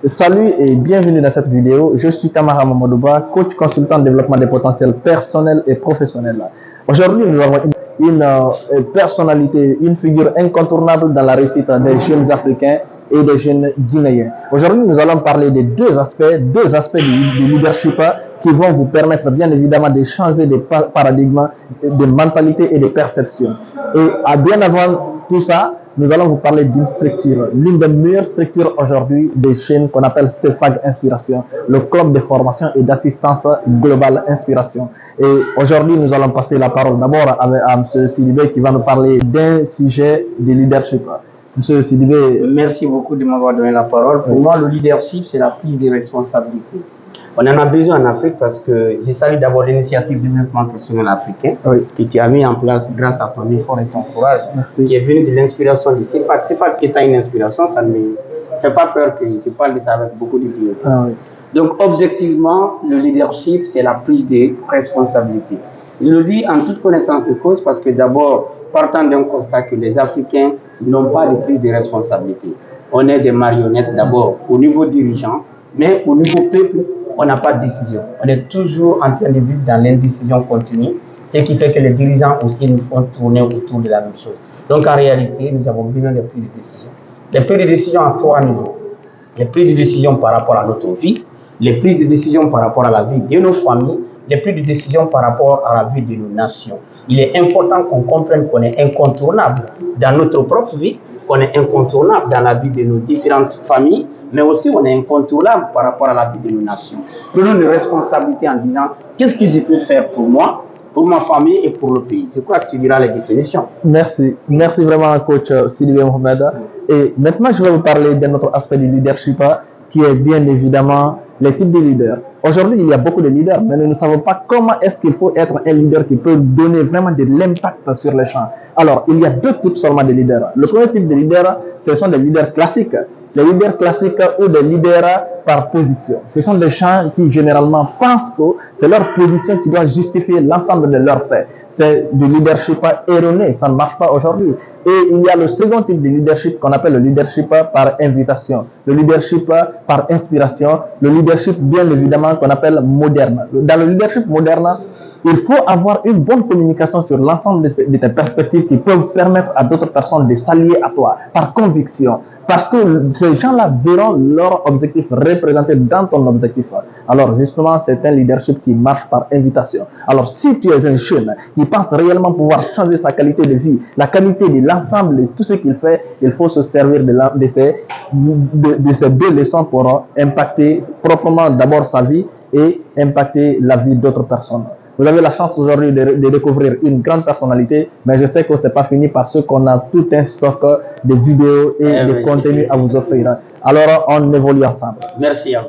Salut et bienvenue dans cette vidéo. Je suis Kamara Mamadouba, coach consultant en développement des potentiels personnels et professionnels. Aujourd'hui, nous avons une personnalité, une figure incontournable dans la réussite des jeunes Africains et des jeunes Guinéens. Aujourd'hui, nous allons parler des deux aspects du leadership qui vont vous permettre bien évidemment de changer des paradigmes, de mentalité et de perception. Et bien avant tout ça, nous allons vous parler d'une structure, l'une des meilleures structures aujourd'hui des chaînes qu'on appelle CFAG Inspiration, le club de formation et d'assistance globale Inspiration. Et aujourd'hui, nous allons passer la parole d'abord à M. Sidibé qui va nous parler d'un sujet de leadership. M. Sidibé. Merci beaucoup de m'avoir donné la parole. Pour moi, le leadership, c'est la prise de responsabilité. On en a besoin en Afrique parce que je salue d'abord l'initiative de développement personnel africain que tu as mis en place grâce à ton effort et ton courage, qui est venu de l'inspiration de CFAG. CFAG qui est une inspiration, ça ne me fait pas peur que je parle de ça avec beaucoup de dignité. Donc, objectivement, le leadership, c'est la prise de responsabilité. Je le dis en toute connaissance de cause parce que d'abord, partant d'un constat que les Africains n'ont pas de prise de responsabilité. On est des marionnettes d'abord au niveau dirigeant, mais au niveau peuple, on n'a pas de décision. On est toujours en train de vivre dans l'indécision continue, ce qui fait que les dirigeants aussi nous font tourner autour de la même chose. Donc en réalité, nous avons besoin de prises de décision. Les prises de décision à trois niveaux. Les prises de décision par rapport à notre vie, les prises de décision par rapport à la vie de nos familles, les prises de décision par rapport à la vie de nos nations. Il est important qu'on comprenne qu'on est incontournable dans notre propre vie, qu'on est incontournable dans la vie de nos différentes familles, mais aussi on est incontournable par rapport à la vie de nos nations. Prenons une responsabilité en disant qu'est-ce que je peux faire pour moi, pour ma famille et pour le pays. C'est quoi que tu diras les définitions? Merci. Merci vraiment, coach Sidibé Mohamed. Et maintenant, je vais vous parler d'un autre aspect du leadership qui est bien évidemment les types de leaders. Aujourd'hui, il y a beaucoup de leaders, mais nous ne savons pas comment est-ce qu'il faut être un leader qui peut donner vraiment de l'impact sur les champs. Alors, il y a deux types seulement de leaders. Le premier type de leader, ce sont des leaders classiques. Les leaders classiques ou des leaders par position. Ce sont des gens qui généralement pensent que c'est leur position qui doit justifier l'ensemble de leurs faits. C'est du leadership erroné, ça ne marche pas aujourd'hui. Et il y a le second type de leadership qu'on appelle le leadership par invitation, le leadership par inspiration, le leadership bien évidemment qu'on appelle moderne. Dans le leadership moderne, il faut avoir une bonne communication sur l'ensemble de tes perspectives qui peuvent permettre à d'autres personnes de s'allier à toi par conviction. Parce que ces gens-là verront leur objectif représenté dans ton objectif. Alors justement, c'est un leadership qui marche par invitation. Alors si tu es un jeune qui pense réellement pouvoir changer sa qualité de vie, la qualité de l'ensemble de tout ce qu'il fait, il faut se servir de ces deux leçons pour impacter proprement d'abord sa vie et impacter la vie d'autres personnes. Vous avez la chance aujourd'hui de découvrir une grande personnalité, mais je sais que ce n'est pas fini parce qu'on a tout un stock de vidéos et de contenus à vous offrir. Alors, on évolue ensemble. Merci à vous.